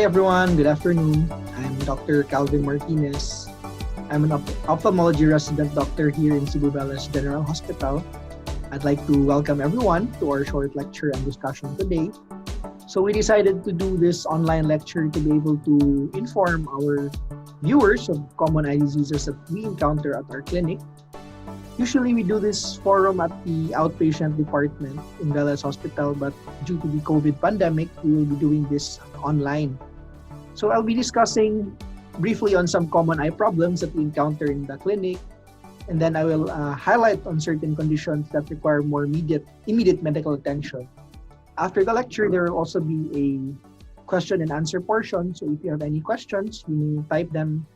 Hi everyone, good afternoon. I'm Dr. Calvin Martinez. I'm an ophthalmology resident doctor here in Cebu Bellas General Hospital. I'd like to welcome everyone to our short lecture and discussion today. So we decided to do this online lecture to be able to inform our viewers of common eye diseases that we encounter at our clinic. Usually we do this forum at the outpatient department in Bellas Hospital, but due to the COVID pandemic, we will be doing this online. So I'll be discussing briefly on some common eye problems that we encounter in the clinic, and then I will highlight on certain conditions that require more immediate medical attention. After the lecture, there will also be a question and answer portion. So if you have any questions, you may type them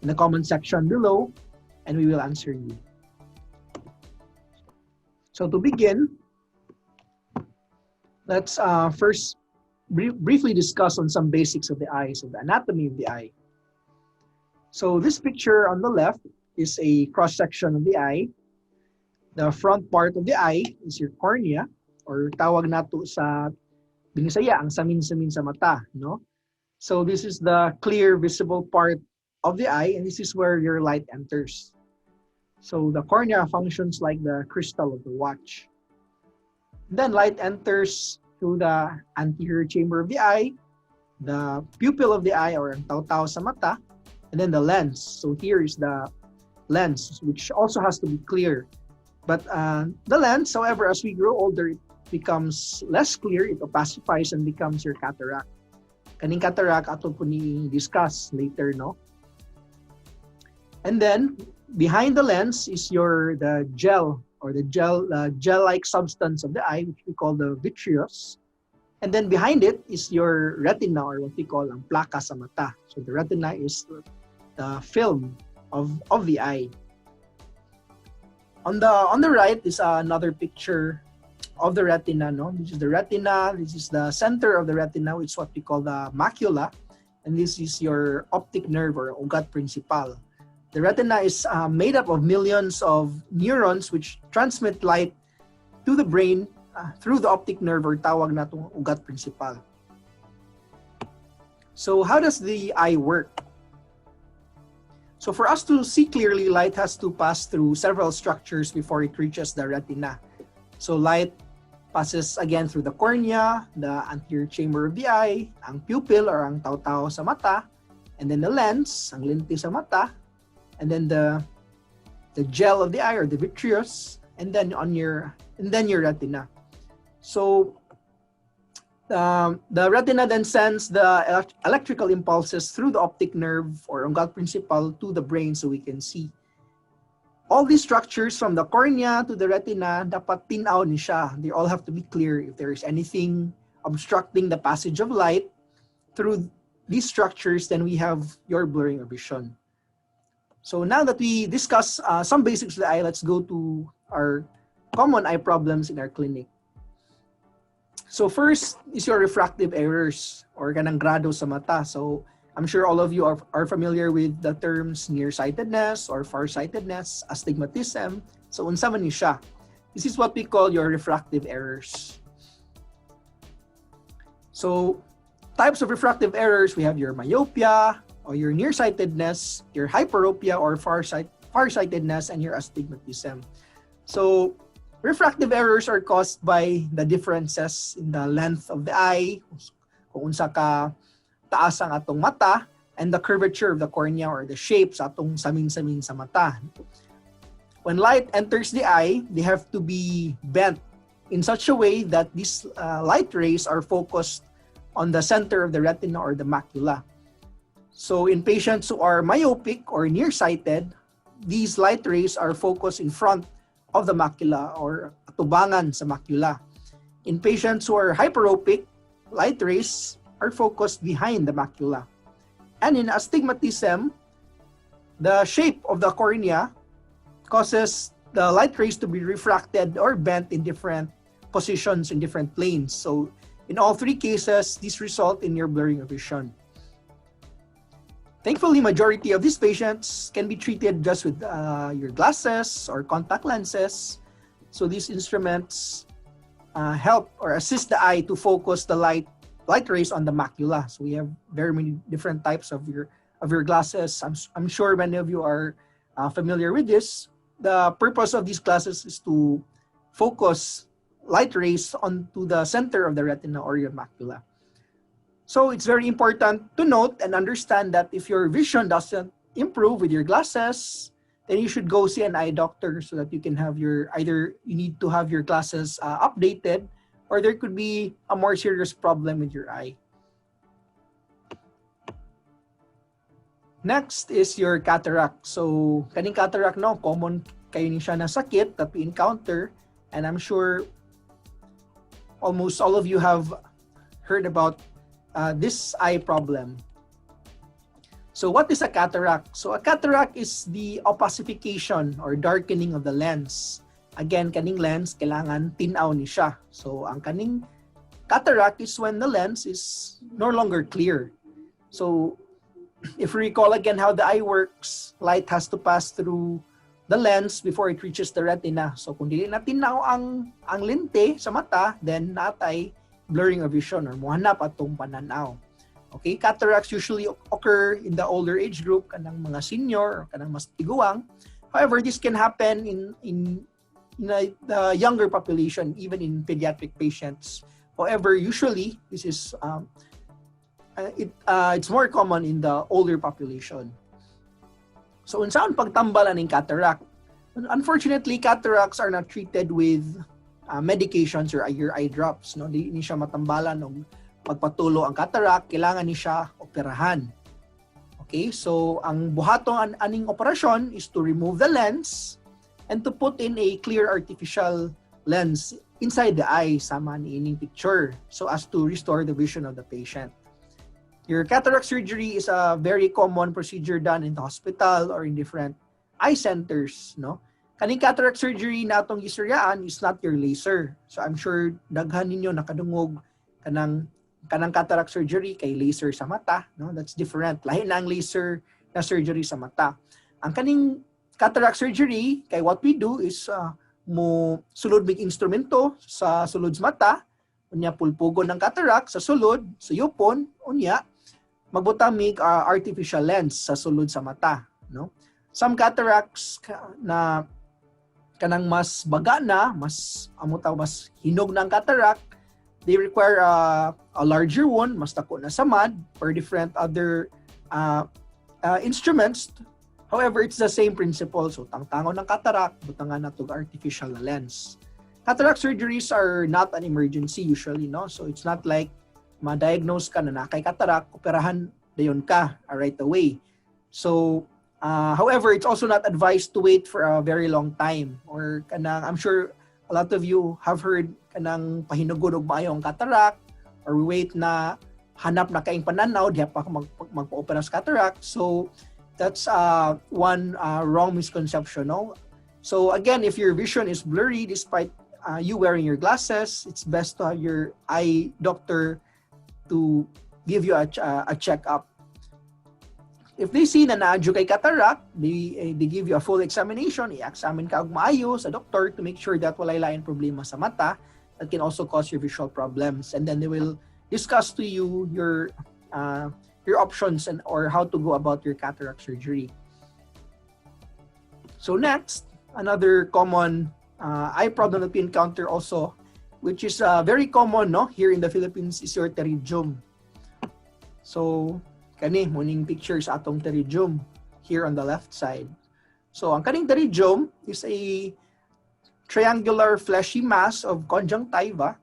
in the comment section below, and we will answer you. So to begin, let's first briefly discuss on some basics of the eye, so the anatomy of the eye. So this picture on the left is a cross-section of the eye. The front part of the eye is your cornea, or tawag nato sa Binisaya, ang samin-samin sa mata, no? So this is the clear visible part of the eye, and this is where your light enters. So the cornea functions like the crystal of the watch. Then light enters through the anterior chamber of the eye, the pupil of the eye, or ang taw-taw sa mata, and then the lens. So here is the lens, which also has to be clear. But the lens, however, as we grow older, it becomes less clear, it opacifies and becomes your cataract. Kaning cataract ato po ni discuss later, no? And then behind the lens is the gel, or the gel-like substance of the eye, which we call the vitreous. And then behind it is your retina, or what we call ang plaka sa mata. So the retina is the film of the eye. On the right is another picture of the retina, no? This is the retina, this is the center of the retina, which is what we call the macula, and this is your optic nerve, or ugat principal. The retina is made up of millions of neurons which transmit light to the brain through the optic nerve, or tawag natong ugat principal. So how does the eye work? So for us to see clearly, light has to pass through several structures before it reaches the retina. So light passes again through the cornea, the anterior chamber of the eye, ang pupil, or ang taw-taw sa mata, and then the lens, ang lente sa mata, and then the gel of the eye, or the vitreous, and then your retina. So the retina then sends the electrical impulses through the optic nerve, or ugat principal, to the brain so we can see. All these structures from the cornea to the retina, dapat tinaw ni siya. They all have to be clear. If there is anything obstructing the passage of light through these structures, then we have your blurring of vision. So now that we discuss some basics of the eye, let's go to our common eye problems in our clinic. So first is your refractive errors, or kanang grado sa mata. So I'm sure all of you are familiar with the terms nearsightedness or farsightedness, astigmatism. So unsa man ni siya? This is what we call your refractive errors. So types of refractive errors, we have your myopia, or your nearsightedness, your hyperopia, or farsightedness, and your astigmatism. So refractive errors are caused by the differences in the length of the eye, kung unsa ka taas ang atong mata, and the curvature of the cornea, or the shape sa atong samin-samin sa mata. When light enters the eye, they have to be bent in such a way that these light rays are focused on the center of the retina, or the macula. So in patients who are myopic or nearsighted, these light rays are focused in front of the macula, or atubangan sa macula. In patients who are hyperopic, light rays are focused behind the macula. And in astigmatism, the shape of the cornea causes the light rays to be refracted or bent in different positions, in different planes. So in all three cases, these result in your blurring of vision. Thankfully, majority of these patients can be treated just with your glasses or contact lenses. So these instruments help or assist the eye to focus the light light rays on the macula. So we have very many different types of your glasses. I'm sure many of you are familiar with this. The purpose of these glasses is to focus light rays onto the center of the retina or your macula. So it's very important to note and understand that if your vision doesn't improve with your glasses, then you should go see an eye doctor so that you can have either you need to have your glasses updated, or there could be a more serious problem with your eye. Next is your cataract. So, kaning cataract, no, common kayo ni siya na sakit that we encounter, and I'm sure almost all of you have heard about this eye problem. So what is a cataract? So a cataract is the opacification or darkening of the lens. Again, kaning lens, kailangan tinaw ni siya. So ang kaning cataract is when the lens is no longer clear. So if you recall again how the eye works, light has to pass through the lens before it reaches the retina. So kung dili na tinaw ang lente sa mata, then natay blurring of vision or muhanap atong pananaw. Okay, cataracts usually occur in the older age group, kanang mga senior or kanang mas tiguang. However, this can happen in the younger population, even in pediatric patients. However, usually this is it's more common in the older population. So, unsaon pagtambalan ng cataract? Unfortunately, cataracts are not treated with medications or your eye drops. No, di siya matambalan ng pagpatulo ang cataract, kailangan ni siya operahan. Okay, so ang buhatong aning operasyon is to remove the lens and to put in a clear artificial lens inside the eye, sama ni ining picture, so as to restore the vision of the patient. Your cataract surgery is a very common procedure done in the hospital or in different eye centers, no? Kaning cataract surgery na atong gisuryaan is not your laser. So I'm sure daghan ninyo nakadungog kanang cataract surgery kay laser sa mata, no? That's different. Lahi na ang laser na surgery sa mata. Ang kaning cataract surgery, kay what we do is mo sulod mig instrumento sa sulod sa mata, unya pulpugon ng cataract sa sulod, sa yupon, unya magbutang mig artificial lens sa sulod sa mata, no? Some cataracts na kanang mas baga na, mas hinog na ang cataract, they require a larger one, mas dako na samad, or different other instruments. However, it's the same principle. So, tangtangon ng cataract, butangan na itong artificial lens. Cataract surgeries are not an emergency usually, no? So, it's not like ma-diagnose ka na kay cataract, operahan dayon ka right away. So, however, it's also not advised to wait for a very long time. Or kanang, I'm sure a lot of you have heard kanang pahinugod og maayo ang cataract, or wait na hanap na kaing pananaw diha pa magpa-opera sa cataract. So that's one wrong misconception, no? So again, if your vision is blurry despite you wearing your glasses, it's best to have your eye doctor to give you a check-up. If they see na naadyo kay cataract, they give you a full examination, i-examine ka og maayo sa doctor to make sure that walay lain problema sa mata that can also cause your visual problems. And then they will discuss to you your options or how to go about your cataract surgery. So next, another common eye problem that we encounter also, which is very common, no, here in the Philippines, is your pterygium. So kani muning picture sa atong pterygium here on the left side. So ang kaning pterygium is a triangular fleshy mass of conjunctiva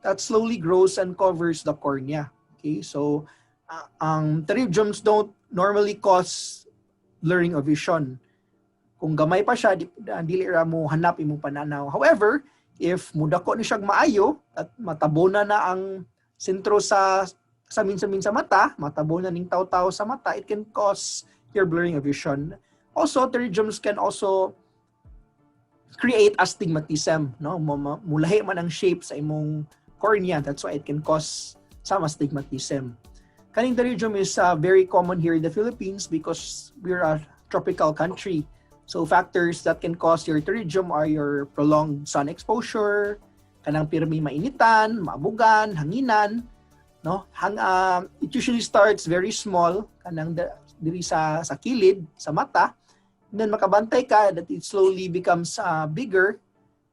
that slowly grows and covers the cornea. Okay, so ang pterygiums don't normally cause blurring of vision. Kung gamay pa siya, dili ra mo hanap imong pananaw. However, if mudako ni siya maayo at matabona na ang sentro sa minsan sa mata, matabo na ning taw-taw sa mata, it can cause your blurring of vision. Also, pterygiums can also create astigmatism, no? Mulahi man ang shape sa imong cornea, that's why it can cause some astigmatism. Kaning pterygium is very common here in the Philippines because we're a tropical country. So factors that can cause your pterygium are your prolonged sun exposure, kanang pirmi mainitan, maabugan, hanginan, no? It usually starts very small kanang diri sa kilid sa mata, and then makabantay ka that it slowly becomes bigger,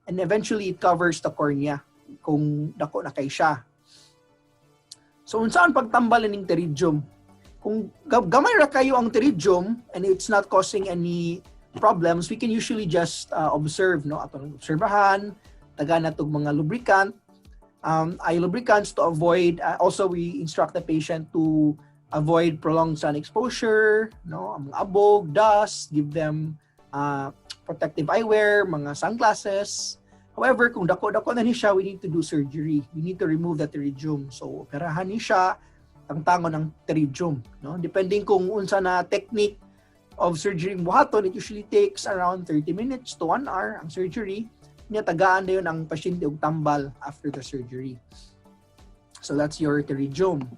and eventually it covers the cornea kung dako na kay siya. So unsaan pagtambal ning pterygium? Kung gamay ra kayo ang pterygium and it's not causing any problems, we can usually just observe, no? Atong obserbahan, taga na tog mga lubricant, eye lubricants to avoid. Also, we instruct the patient to avoid prolonged sun exposure, no? Ang abog, dust, give them protective eyewear, mga sunglasses. However, kung dako-dako na ni siya, we need to do surgery. We need to remove the pterygium. So, operahan ni siya, ang tangon ng pterygium, no? Depending kung unsa na technique of surgery buhaton, it usually takes around 30 minutes to 1 hour ang surgery. Niya tagaan na yun ang pasyente og tambal after the surgery. So that's your pterygium.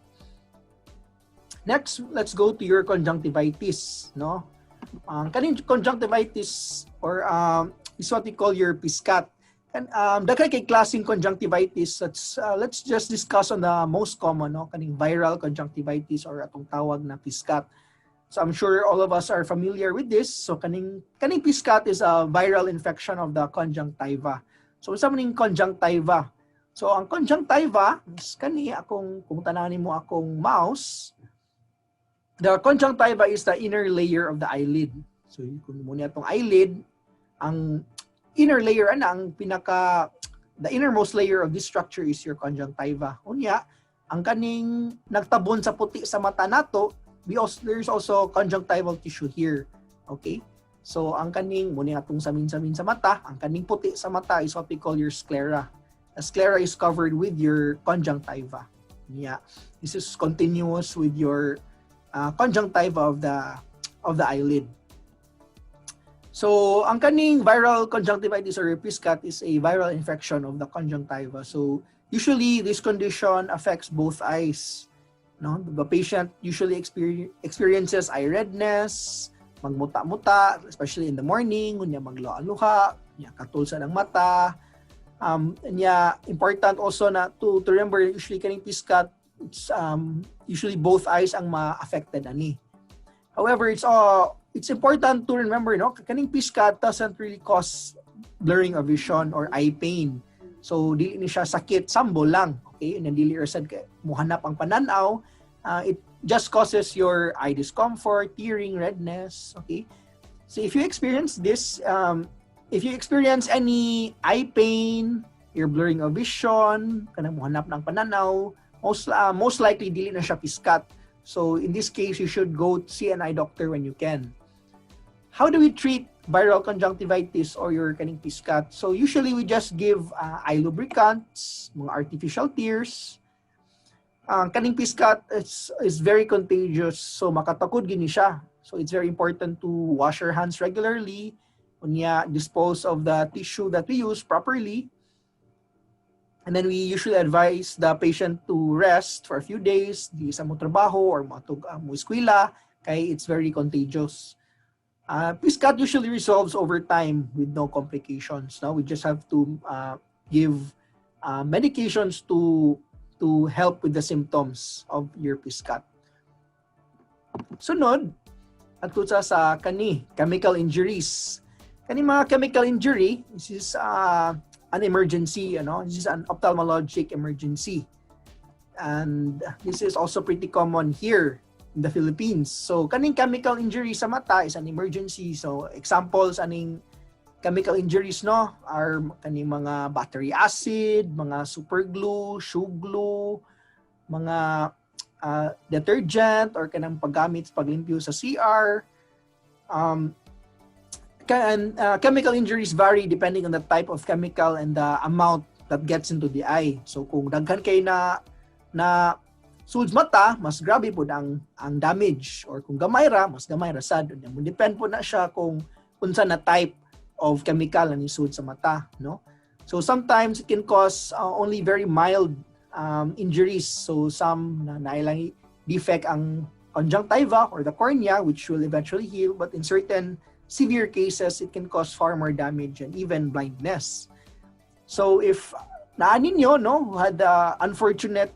Next, let's go to your conjunctivitis, no? Kaning conjunctivitis or is what we call your piscat. And daghan kay klaseng conjunctivitis. Let's just discuss on the most common, no? Kaning viral conjunctivitis or atong tawag na piscat. So I'm sure all of us are familiar with this. So kaning piscat is a viral infection of the conjunctiva. So sa maning conjunctiva. So ang conjunctiva is kani kung tananin mo akong mouse. The conjunctiva is the inner layer of the eyelid. So kung muna itong eyelid, ang inner layer ang the innermost layer of this structure is your conjunctiva. Unya, ang kaning nagtabon sa puti sa mata nato, there's also conjunctival tissue here. Okay? So ang kaning muna atong samin-samin sa mata, ang kaning puti sa mata is what we call your sclera. The sclera is covered with your conjunctiva. Yeah. This is continuous with your conjunctiva of the eyelid. So, ang kaning viral conjunctivitis or piscat is a viral infection of the conjunctiva. So, usually this condition affects both eyes. No, the patient usually experiences eye redness, magmuta-muta, especially in the morning, kunya magluha-luha, kunya katulsa ng mata. Important also na to remember usually kaning piscat, it's usually both eyes ang ma-affected ani. However, it's important to remember, no, kaning piscat doesn't really cause blurring of vision or eye pain. So dili ni siya sakit, sambo lang. Okay, and dili rasad kay muhanap ang pananaw. It just causes your eye discomfort, tearing, redness. Okay, so if you experience this, if you experience any eye pain, your blurring of vision, kanang muhanap ng pananaw, most likely dili na siya piscat. So in this case, you should go see an eye doctor when you can. How do we treat viral conjunctivitis or your kaning piscat? So usually we just give eye lubricants, mga artificial tears. Kaning piscat is very contagious, so makatakod gini siya. So it's very important to wash your hands regularly, unya dispose of the tissue that we use properly. And then we usually advise the patient to rest for a few days, di sa mo trabaho or mo eskwela, kay it's very contagious. Piscat usually resolves over time with no complications. Now we just have to give medications to help with the symptoms of your piscat. Sunod, ato sa chemical injuries. Kani mga chemical injury, this is an emergency, this is an ophthalmologic emergency. And this is also pretty common here in the Philippines. So kaning chemical injury sa mata is an emergency. So examples aning chemical injuries are kaning mga battery acid, mga super glue, shoe glue, mga detergent or kanang paggamit paglimpyo sa CR. Chemical injuries vary depending on the type of chemical and the amount that gets into the eye. So kung daghan kay na suds mata, mas grabe po ang damage, or kung gamay ra, mas gamay ra sad. Depend po na siya kung unsa na type of chemical na isud sa mata, no? So sometimes it can cause only very mild injuries. So some na ilang defect ang conjunctiva or the cornea, which will eventually heal, but in certain severe cases, it can cause far more damage and even blindness. So if naanin nyo, who had the unfortunate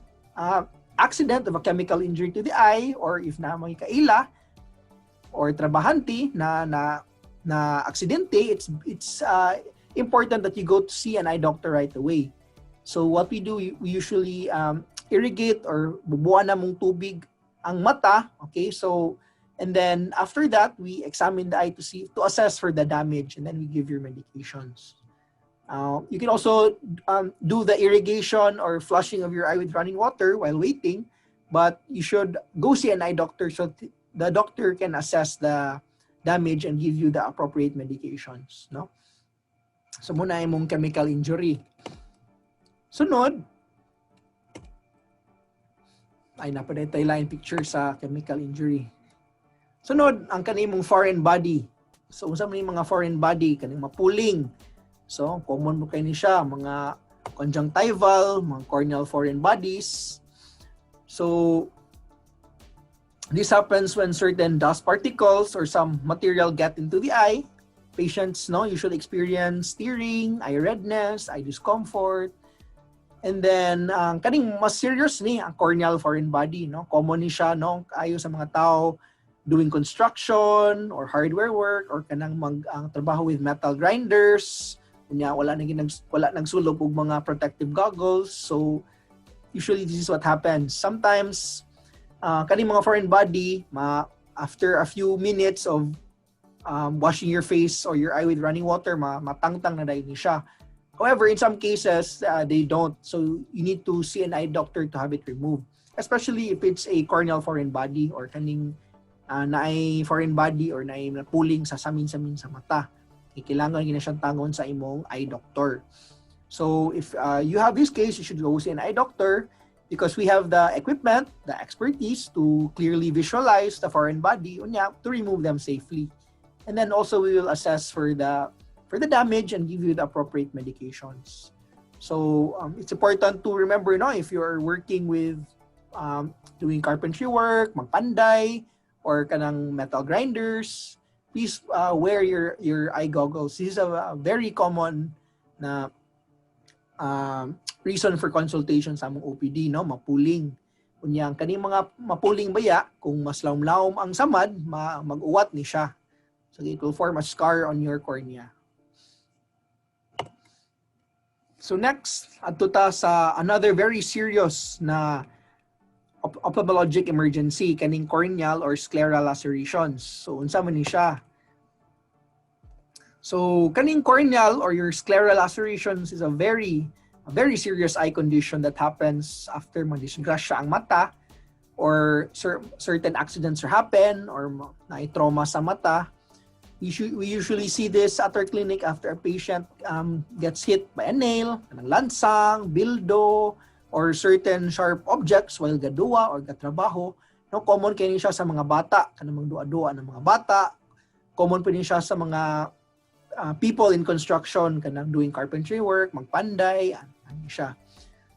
accident of a chemical injury to the eye, or if na may kaila or trabahante na aksidente, it's important that you go to see an eye doctor right away. So what we do, we usually irrigate or bubuan na mong tubig ang mata, okay? So, and then after that, we examine the eye to assess for the damage, and then we give your medications. You can also do the irrigation or flushing of your eye with running water while waiting, but you should go see an eye doctor so the doctor can assess the damage and give you the appropriate medications, no? So muna imong chemical injury. Sunod, ay napaday tayo line picture sa chemical injury. Sunod, ang kanimong foreign body. So unsa man yung mga foreign body, kaning mapuling. So common mo kayo ni siya, mga conjunctival, mga corneal foreign bodies. So this happens when certain dust particles or some material get into the eye. Patients, no, usually experience tearing, eye redness, eye discomfort. And then kaning mas serious ni ang corneal foreign body, no? Common ni siya, no, ayo sa mga tao doing construction or hardware work or kanang ang trabaho with metal grinders. Kunya wala nagsulog og mga protective goggles. So usually this is what happens. Sometimes kaning mga foreign body, after a few minutes of washing your face or your eye with running water, matangtang na dahil ni siya. However, in some cases, they don't. So you need to see an eye doctor to have it removed. Especially if it's a corneal foreign body or kaning naay foreign body or naay napuling sa samin-samin sa mata. Kailangan gina siyang tangon sa imong eye doctor. So if you have this case, you should go see an eye doctor because we have the equipment, the expertise to clearly visualize the foreign body to remove them safely. And then also we will assess for the damage and give you the appropriate medications. So it's important to remember, no, if you're working with doing carpentry work, magpanday, or kanang metal grinders, please wear your eye goggles. This is a very common na reason for consultation sa among OPD, no, mapuling. Kunyang kaning mga mapuling baya, kung mas lawom-lawom ang samad, mag-uwat ni siya. So it will form a scar on your cornea. So next, adto ta sa another very serious na ophthalmologic emergency, kaning corneal or scleral lacerations. So unsa man ni siya? So kaning corneal or your scleral lacerations is a very serious eye condition that happens after madisgrasya ang mata or certain accidents happen or na-trauma sa mata. We usually see this at our clinic after a patient gets hit by a nail, lansang, bildo, or certain sharp objects while gadua or gatrabaho. No, common kini siya sa mga bata, kanang dua-dua ng mga bata. Common pa din siya sa mga people in construction, kanang doing carpentry work, magpanday, ano siya.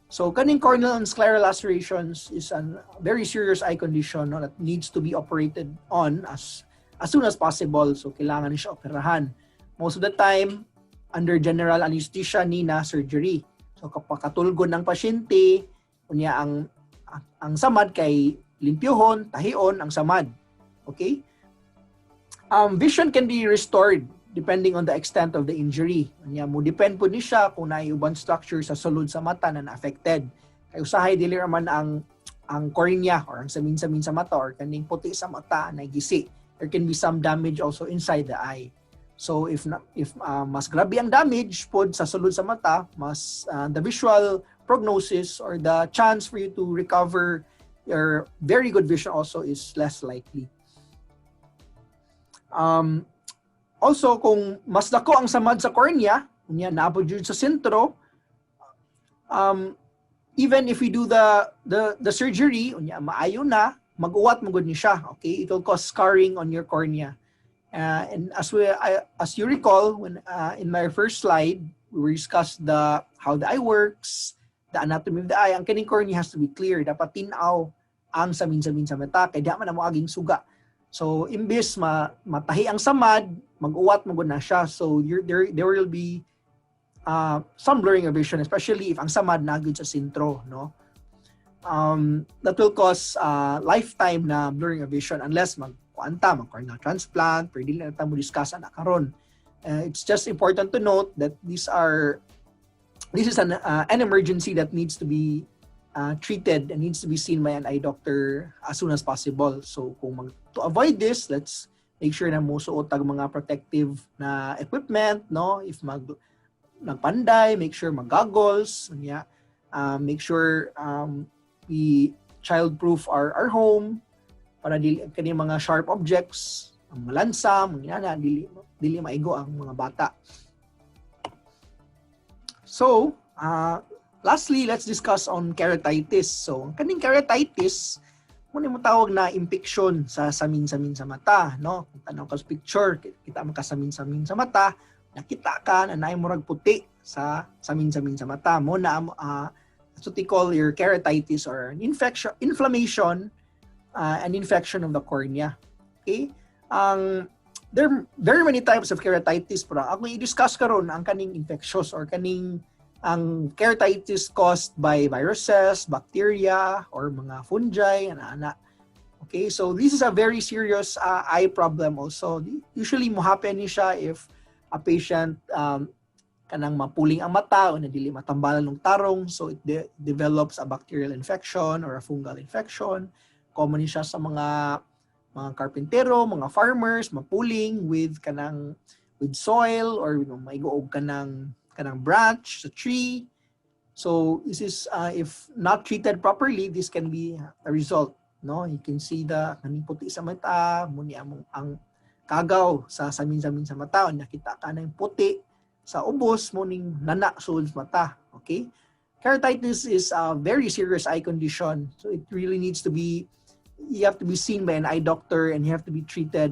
So kaning corneal and scleral lacerations is a very serious eye condition, no, that needs to be operated on as soon as possible. So kailangan ni siya operahan. Most of the time under general anesthesia ni na surgery. So kapag katulgon ng pasyente, kunya ang samad kay limpyohon, tahion ang samad. Okay? Vision can be restored depending on the extent of the injury. Kunya mo depend po ni siya kung naay ubang structure sa sulod sa mata na affected. Kay usahay dili man ang cornea or ang samin-samin sa mata or kaning puti sa mata na gisi. There can be some damage also inside the eye. So if mas grabe ang damage pod sa sulod sa mata, mas the visual prognosis or the chance for you to recover your very good vision also is less likely. Also kung mas dako ang samad sa cornea, unya naabot jud sa sentro, even if we do the surgery, unya maayo na, mag-uwat mo gud ni siya, okay? It will cause scarring on your cornea. And as you recall, when in my first slide, we discussed how the eye works, the anatomy of the eye. Ang kining cornea has to be clear. Dapat tinaw ang samin-samin sa mata, kaya di man mo aging suga. So imbis matahi ang samad, mag-uwat mo gud na siya. So there will be some blurring of vision, especially if ang samad na gud sa sentro, no? that will cause lifetime na blurring of vision unless mag-corneal transplant, pwede na natin mo discuss na karon. It's just important to note that this is an emergency that needs to be treated and needs to be seen by an eye doctor as soon as possible. So to avoid this, let's make sure na mo suot ang mga protective na equipment, no? If magpanday, make sure mag-goggles, make sure we child-proof our home para kani mga sharp objects, ang malansa, dili maigo ang mga bata. So, lastly, let's discuss on keratitis. So, kaning keratitis, muna mo tawag na infection sa samin-samin sa mata, no? Kung tanaw ka sa picture, kita makasamin-samin sa mata, nakita ka na naimurag puti sa samin-samin sa mata mo na that's what they call your keratitis or an inflammation, an infection of the cornea. Okay? There are very many types of keratitis, pero ako i-discuss karon ang kaning infectious or ang keratitis caused by viruses, bacteria, or mga fungi, ana. Okay, so this is a very serious eye problem also. Usually mo happen ni siya if a patient kanang mapuling ang mata o nadili matambalan ng tarong, so it develops a bacterial infection or a fungal infection. Common ni siya sa mga karpentero, mga farmers, mapuling with soil or maiguog kanang branch sa tree. So this is if not treated properly, this can be a result, no? You can see the kaning puti sa mata, muni ang kagaw sa samin-samin sa mata, nakita ka ng puti sa ubos, muning nana sulod sa mata. Okay? Keratitis is a very serious eye condition, so it really needs to be, you have to be seen by an eye doctor and you have to be treated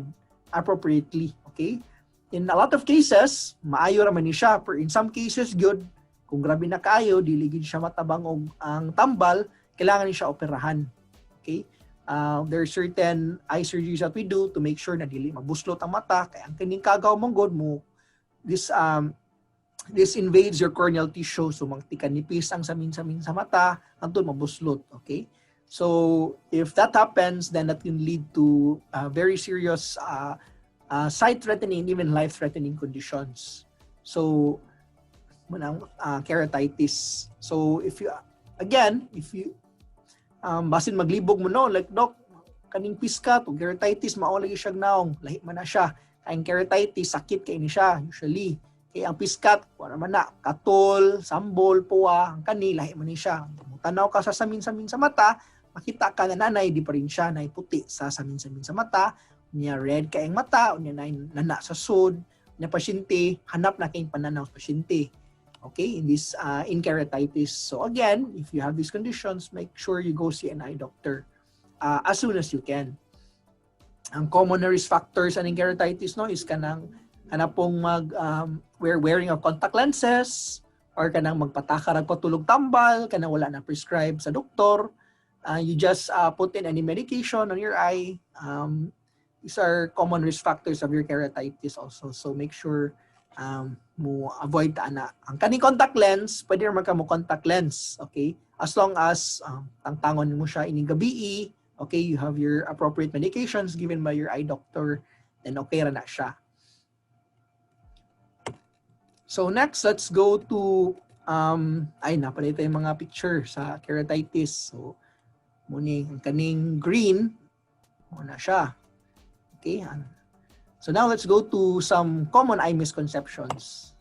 appropriately. Okay? In a lot of cases, maayo raman ni siya, but in some cases, good, kung grabe na kaayo, dili gid siya matabang og ang tambal, kailangan ni siya operahan. Okay? There are certain eye surgeries that we do to make sure na dili mabuslot ang mata, kaya ang kining kagaw mong god mo, this invades your corneal tissue, so magtikan nipis ang samin-samin sa mata, hangtod mabuslot. Okay? So if that happens, then that can lead to very serious sight-threatening, even life-threatening conditions. So, keratitis. So, if you basin maglibog mo, no, like, Doc, kaning piska, to keratitis, maulagi siya naong, lahi man na siya. Kayang keratitis, sakit kayo ni siya, usually. Kaya ang piskat, wala man na, katol, sambol, puwa, ang kani, lahi man ni siya. Tanaw ka sa samin-samin sa mata, makita ka na nanay, di pa rin siya, nay puti sa samin-samin sa mata, niya red kayang mata, niya nana sa sud, niya pasyente, hanap na kayong pananaw sa pasyente. Okay, in keratitis. So again, if you have these conditions, make sure you go see an eye doctor as soon as you can. Ang common risk factors in keratitis, no, is kanang pong wearing of contact lenses, or kanang magpatakar ang patulog tambal, kanang wala na prescribe sa doktor. You just put in any medication on your eye. These are common risk factors of your keratitis also. So make sure mo avoid ana. Ang kaning contact lens, pwede naman ka mo contact lens, okay? As long as tangtangon mo siya ining gabi, okay, you have your appropriate medications given by your eye doctor, then okay ra na siya. So next, let's go to napalit yung mga picture sa keratitis. So muni ang kaning green, muna siya. Okay. So now let's go to some common eye misconceptions.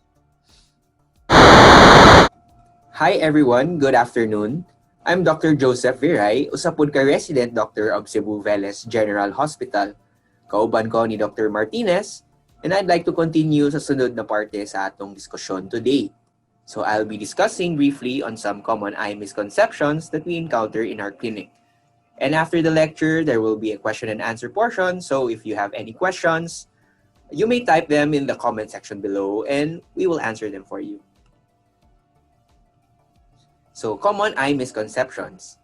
Hi everyone, good afternoon. I'm Dr. Joseph Viray, usapod ka resident doctor of Cebu Velez General Hospital. Kauban ko ni Dr. Martinez, and I'd like to continue sa sunod na parte sa atong diskusyon today. So I'll be discussing briefly on some common eye misconceptions that we encounter in our clinic. And after the lecture, there will be a question and answer portion. So if you have any questions, you may type them in the comment section below and we will answer them for you. So common eye misconceptions.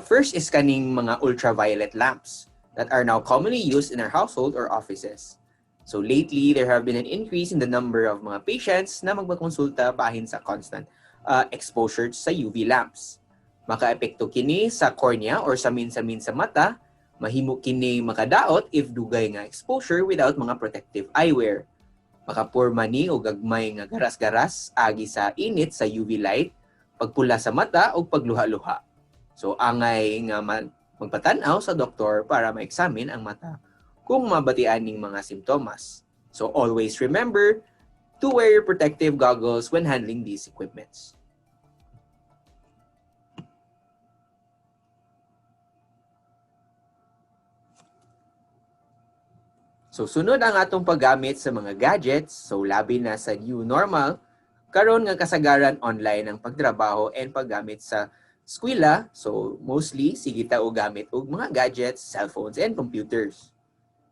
First is kaning mga ultraviolet lamps that are now commonly used in our household or offices. So lately, there have been an increase in the number of mga patients na magpakonsulta bahin sa constant exposure sa UV lamps. Makaepekto kini sa cornea or sa minsamin sa mata, mahimo kini makadaot if dugay nga exposure without mga protective eyewear. Makapurma ni o gagmay nga garas-garas agi sa init sa UV light, pagpula sa mata o pagluha-luha. So angay nga magpatanaw sa doktor para ma-examine ang mata kung mabatian ning mga simptomas. So always remember to wear your protective goggles when handling these equipments. So sunod ang atong paggamit sa mga gadgets, so labi na sa new normal, karon nga kasagaran online ang pagtrabaho and paggamit sa eskwela, so mostly sige ta og gamit og mga gadgets, cellphones and computers.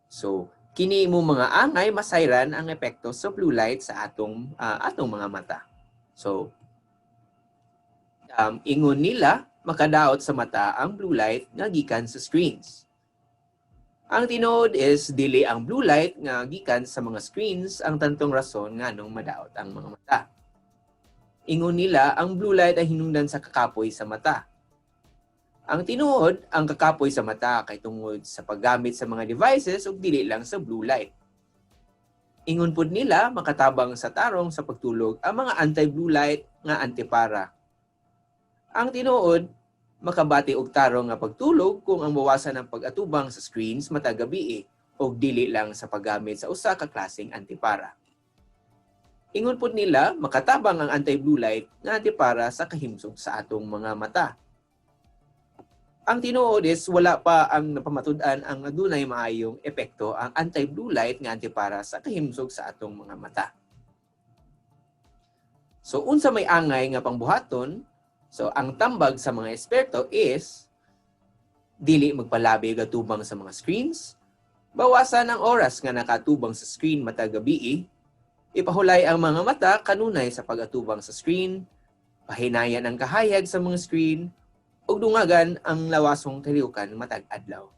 So kini mo mga angay masayran ang epekto sa blue light sa atong mga mata. So ingon nila makadaot sa mata ang blue light nga gikan sa screens. Ang tinuod is dili ang blue light nga gikan sa mga screens ang tantong rason nganong madaot ang mga mata. Ingon nila ang blue light ay hinungdan sa kakapoy sa mata. Ang tinuod, ang kakapoy sa mata kay tungod sa paggamit sa mga devices ug dili lang sa blue light. Ingon pud nila makatabang sa tarong sa pagtulog ang mga anti-blue light nga antipara. Ang tinuod, makabati og tarong nga pagtulog kung ang bawasan ng pag-atubang sa screens matag gabii o dili lang sa paggamit sa usa ka klaseng antipara. Ingon pud nila makatabang ang anti-blue light nga antipara sa kahimsog sa atong mga mata. Ang tinuod is wala pa ang napamatud-an ang adunay maayong epekto ang anti-blue light nga antipara sa kahimsog sa atong mga mata. So unsa may angay nga pangbuhaton, so ang tambag sa mga eksperto is dili magpalabi gatubang sa mga screens, bawasan ang oras nga nakatubang sa screen matag gabii, ipahulay ang mga mata kanunay sa pag-atubang sa screen, pahinayan ang kahayag sa mga screen, ug dungagan ang lawasong kaliukan matag adlaw.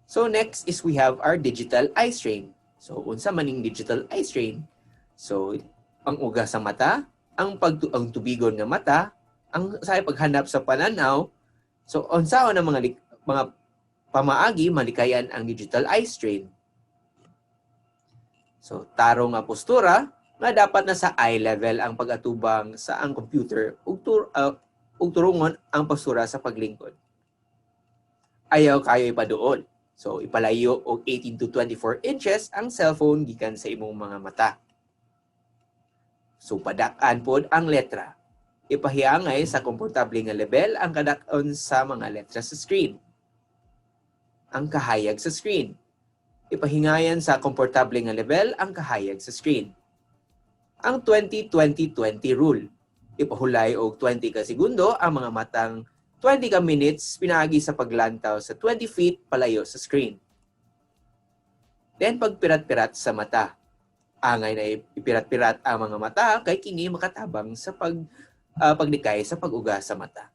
So next is we have our digital eye strain. So unsa maning digital eye strain? So ang uga sa mata, ang tubigon nga mata, ang sa paghanap sa pananaw. So unsaon ang mga pamaagi malikayan ang digital eye strain? So tarong nga postura nga dapat na sa eye level ang pag-atubang sa ang computer ug turungon ang postura sa paglingkod. Ayaw kayo ipaduol. So ipalayo og 18 to 24 inches ang cellphone gikan sa imong mga mata. So padak-an pod ang letra. Ipahiyangay sa komportable nga level ang kadak-on sa mga letra sa screen. Ang kahayag sa screen. Ipahingayan sa komportable nga level ang kahayag sa screen. Ang 20-20-20 rule. Ipahulay og 20 ka segundo ang mga matang 20 ka minutes pinaagi sa paglantaw sa 20 feet palayo sa screen. Then pagpirat-pirat sa mata. Angay na ipirat-pirat ang mga mata kay kini makatabang sa pagdikay sa pag-uga sa mata.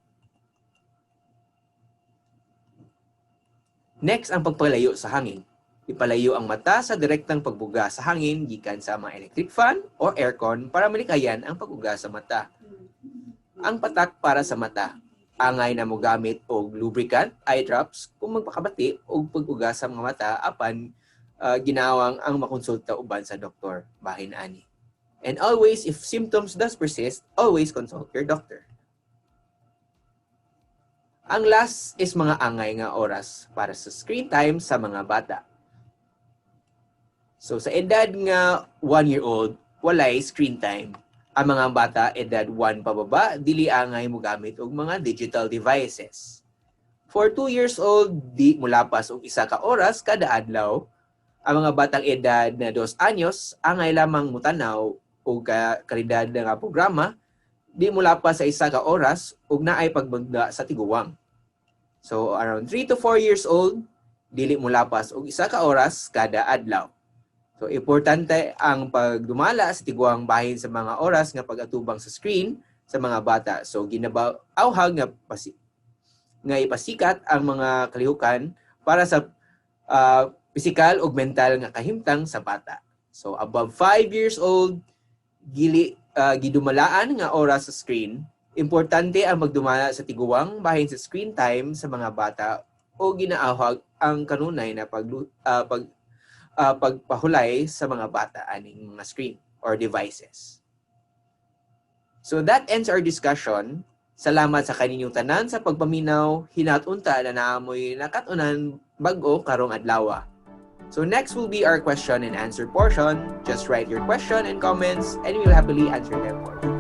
Next ang pagpalayo sa hangin. Ipalayo ang mata sa direktang pagbuga sa hangin gikan sa mga electric fan o aircon para malikayan ang pag-uga sa mata. Ang patak para sa mata. Angay na mo gamit og lubricant, eye drops kung magpakabati og pag-uga sa mga mata apan ginawang ang makonsulta uban sa doktor bahin ani. And always, if symptoms does persist, always consult your doctor. Ang last is mga angay nga oras para sa screen time sa mga bata. So sa edad nga 1-year-old, walay screen time. Ang mga bata edad 1 pababa, dili angay mo gamit og mga digital devices. For 2 years old, di mulapas og 1 ka oras kada adlaw. Ang mga batang edad na 2 anyos, angay lamang mutanaw og kalidad nga programa, di mulapas sa 1 ka oras ug naay pagbagda sa tiguwang. So around 3 to 4 years old, dili mulapas og 1 ka oras kada adlaw. So, importante ang pagdumala sa tiguang bahin sa mga oras nga pag-atubang sa screen sa mga bata. So, ginabawhag nga ipasikat ang mga kalihukan para sa physical ug mental nga kahimtang sa bata. So, above 5 years old, gidumalaan nga oras sa screen, Importante ang magdumala sa tiguwang bahin sa screen time sa mga bata o ginaahag ang kanunay na pagpahulay sa mga bata aning mga screen or devices. So that ends our discussion. Salamat sa kaninyong tanan sa pagpaminaw, hinatunta na naamoy nakatunan bag-o karong adlaw. So next will be our question and answer portion. Just write your question and comments and we will happily answer them for you.